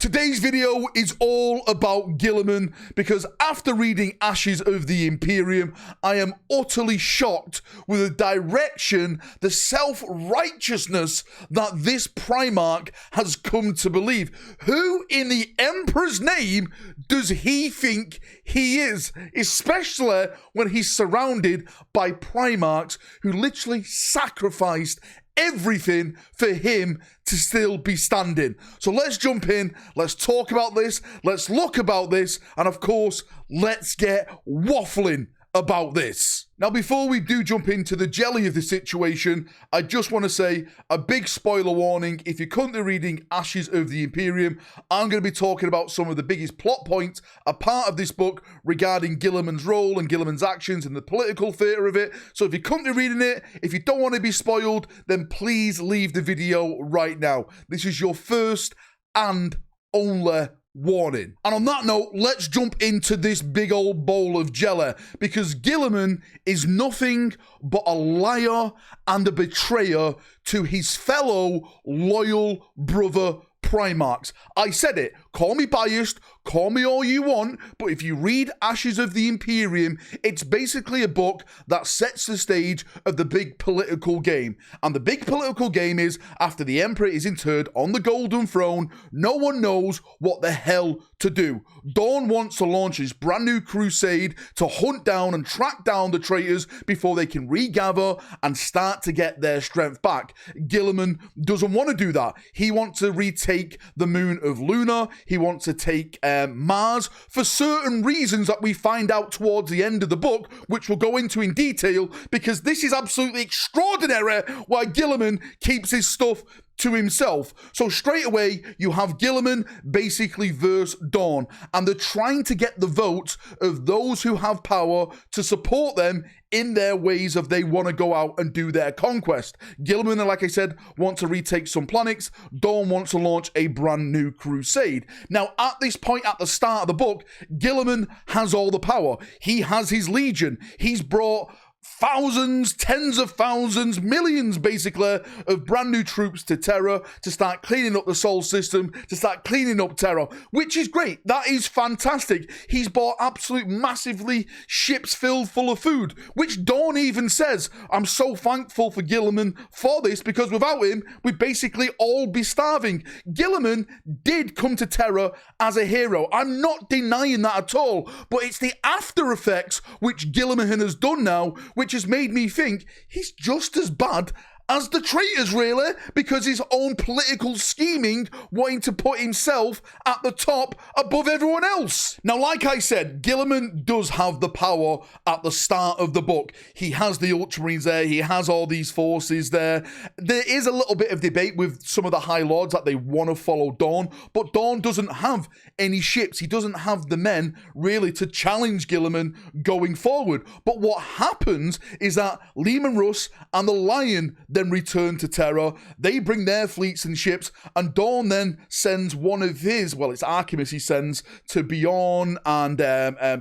Today's video is all about Guilliman because after reading Ashes of the Imperium, I am utterly shocked with the direction, the self-righteousness that this Primarch has come to believe. Who in the Emperor's name does he think he is? Especially when he's surrounded by Primarchs who literally sacrificed everything for him to still be standing. So let's jump in, let's talk about this, let's look about this, and of course, let's get waffling about this. Now, before we do jump into the jelly of the situation, I just want to say a big spoiler warning. If you're currently reading Ashes of the Imperium, I'm going to be talking about some of the biggest plot points a part of this book regarding Guilliman's role and Guilliman's actions and the political theatre of it. So if you're currently reading it, if you don't want to be spoiled, then please leave the video right now. This is your first and only warning. And on that note, let's jump into this big old bowl of jelly, because Guilliman is nothing but a liar and a betrayer to his fellow loyal brother Primarchs. I said it, call me biased, call me all you want, but if you read Ashes of the Imperium, it's basically a book that sets the stage of the big political game. And the big political game is, after the Emperor is interred on the Golden Throne, no one knows what the hell to do. Dawn wants to launch his brand new crusade to hunt down and track down the traitors before they can regather and start to get their strength back. Guilliman doesn't want to do that. He wants to retake the moon of Luna. He wants to take Mars for certain reasons that we find out towards the end of the book, which we'll go into in detail, because this is absolutely extraordinary why Guilliman keeps his stuff to himself. So straight away, you have Guilliman basically verse Dawn, and they're trying to get the votes of those who have power to support them in their ways of they want to go out and do their conquest. Guilliman, like I said, wants to retake some planets. Dawn wants to launch a brand new crusade. Now, at this point, at the start of the book, Guilliman has all the power. He has his legion. He's brought thousands, tens of thousands, millions basically of brand new troops to Terra to start cleaning up the Sol system, to start cleaning up Terra, which is great. That is fantastic. He's bought absolute massively ships filled full of food, which Dawn even says, I'm so thankful for Guilliman for this, because without him, we'd basically all be starving. Guilliman did come to Terra as a hero. I'm not denying that at all, but it's the after effects which Guilliman has done now, which has made me think he's just as bad as the traitors, really, because his own political scheming, wanting to put himself at the top above everyone else. Now, like I said, Guilliman does have the power at the start of the book. He has the Ultramarines there. He has all these forces there. There is a little bit of debate with some of the High Lords that they want to follow Dawn, but Dawn doesn't have any ships. He doesn't have the men, really, to challenge Guilliman going forward. But what happens is that Leman Russ and the Lion then return to Terra. They bring their fleets and ships, and Dawn then sends one of his, well, it's Archimus he sends to Bjorn and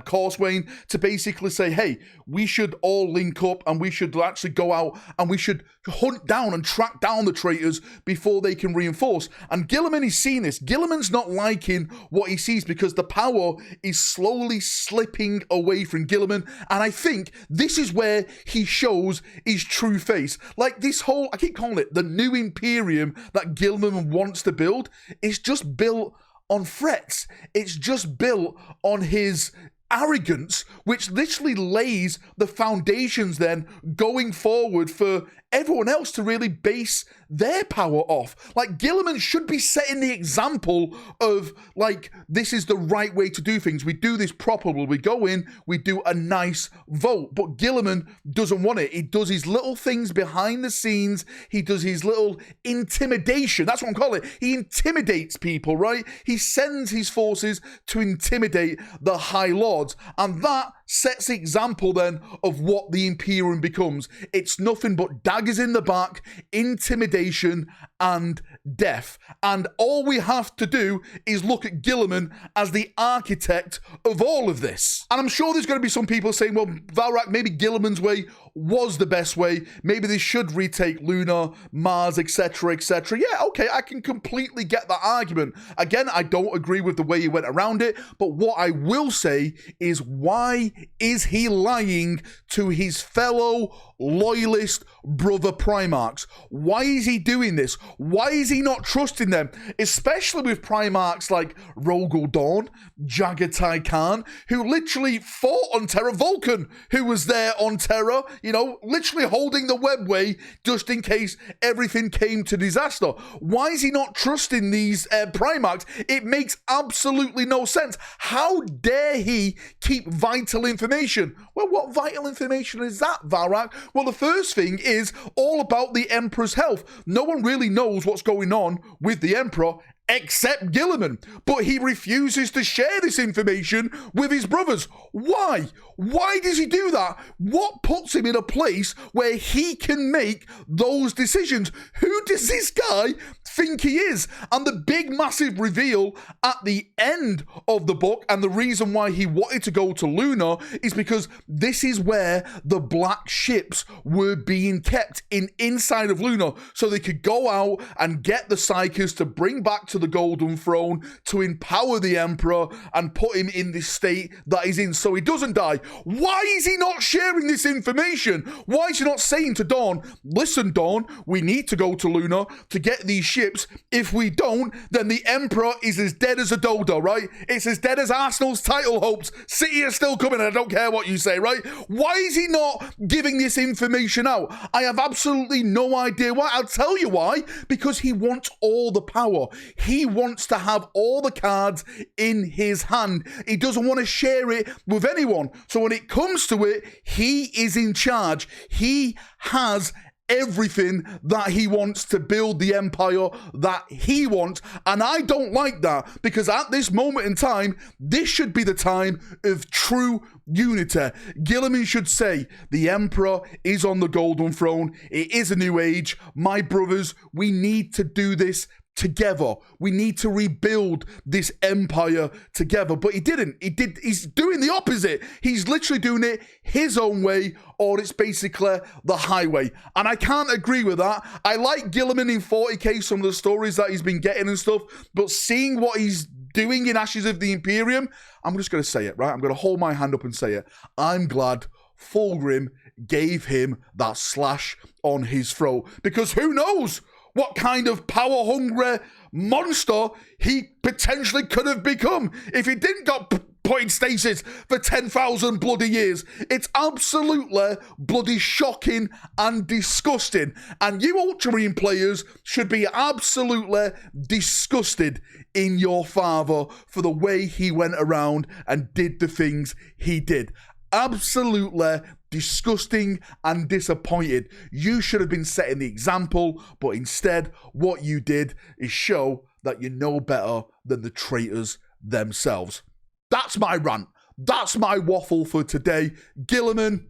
Corswain to basically say, hey, we should all link up and we should actually go out and we should hunt down and track down the traitors before they can reinforce. And Guilliman is seeing this. Guilliman's not liking what he sees because the power is slowly slipping away from Guilliman, and I think this is where he shows his true face. Like this whole, I keep calling it the new Imperium that Guilliman wants to build, is just built on threats. It's just built on his arrogance, which literally lays the foundations then going forward for everyone else to really base their power off. Like, Guilliman should be setting the example of, like, this is the right way to do things. We do this properly. We go in, we do a nice vote. But Guilliman doesn't want it. He does his little things behind the scenes. He does his little intimidation. That's what I'm calling it. He intimidates people, right? He sends his forces to intimidate the High Lords. And that sets the example then of what the Imperium becomes. It's nothing but daggers in the back, intimidation, and death. And all we have to do is look at Guilliman as the architect of all of this. And I'm sure there's going to be some people saying, well, Valrak, maybe Guilliman's way was the best way. Maybe they should retake Luna, Mars, etc., etc. Yeah, okay, I can completely get that argument. Again, I don't agree with the way he went around it, but what I will say is, why is he lying to his fellow loyalist brother Primarchs? Why is he doing this? Why is he not trusting them? Especially with Primarchs like Rogudawn, Jagatai Khan, who literally fought on Terra, Vulcan, who was there on Terra, you know, literally holding the webway just in case everything came to disaster. Why is he not trusting these Primarchs? It makes absolutely no sense. How dare he keep vital information? Well, what vital information is that, Valrak? Well, the first thing is all about the Emperor's health. No one really knows what's going on with the Emperor except Guilliman, but he refuses to share this information with his brothers. Why? Why does he do that? What puts him in a place where he can make those decisions? Who does this guy think he is? And the big massive reveal at the end of the book, and the reason why he wanted to go to Luna, is because this is where the black ships were being kept inside of Luna, so they could go out and get the Psykers to bring back to the Golden Throne, to empower the Emperor and put him in this state that he's in so he doesn't die. Why is he not sharing this information? Why is he not saying to Dawn, listen, Dawn, we need to go to Luna to get these ships. If we don't, then the Emperor is as dead as a dodo, right? It's as dead as Arsenal's title hopes. City is still coming, and I don't care what you say, right? Why is he not giving this information out? I have absolutely no idea why. I'll tell you why. Because he wants all the power. He wants to have all the cards in his hand. He doesn't want to share it with anyone. So when it comes to it, he is in charge. He has everything that he wants to build the empire that he wants. And I don't like that, because at this moment in time, this should be the time of true unity. Guilliman should say, the Emperor is on the Golden Throne. It is a new age. My brothers, we need to do this together. We need to rebuild this empire together. But he didn't. He's doing the opposite. He's literally doing it his own way, or it's basically the highway. And I can't agree with that. I like Guilliman in 40k, some of the stories that he's been getting and stuff, but seeing what he's doing in Ashes of the Imperium, I'm just going to say it, right? I'm going to hold my hand up and say it. I'm glad Fulgrim gave him that slash on his throat, because who knows what kind of power-hungry monster he potentially could have become if he didn't got put in stasis for 10,000 bloody years. It's absolutely bloody shocking and disgusting. And you Ultramarine players should be absolutely disgusted in your father for the way he went around and did the things he did. Absolutely disgusting and disappointed. You should have been setting the example, but instead what you did is show that you know better than the traitors themselves. That's my rant. That's my waffle for today. Guilliman,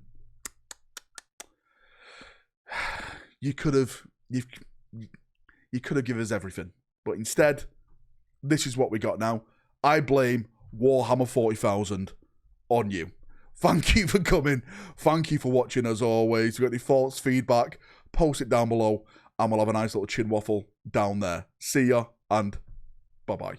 you could have given us everything, but instead, this is what we got now. I blame Warhammer 40,000 on you. Thank you for coming. Thank you for watching as always. If you've got any thoughts, feedback, post it down below, and we'll have a nice little chin waffle down there. See ya, and bye-bye.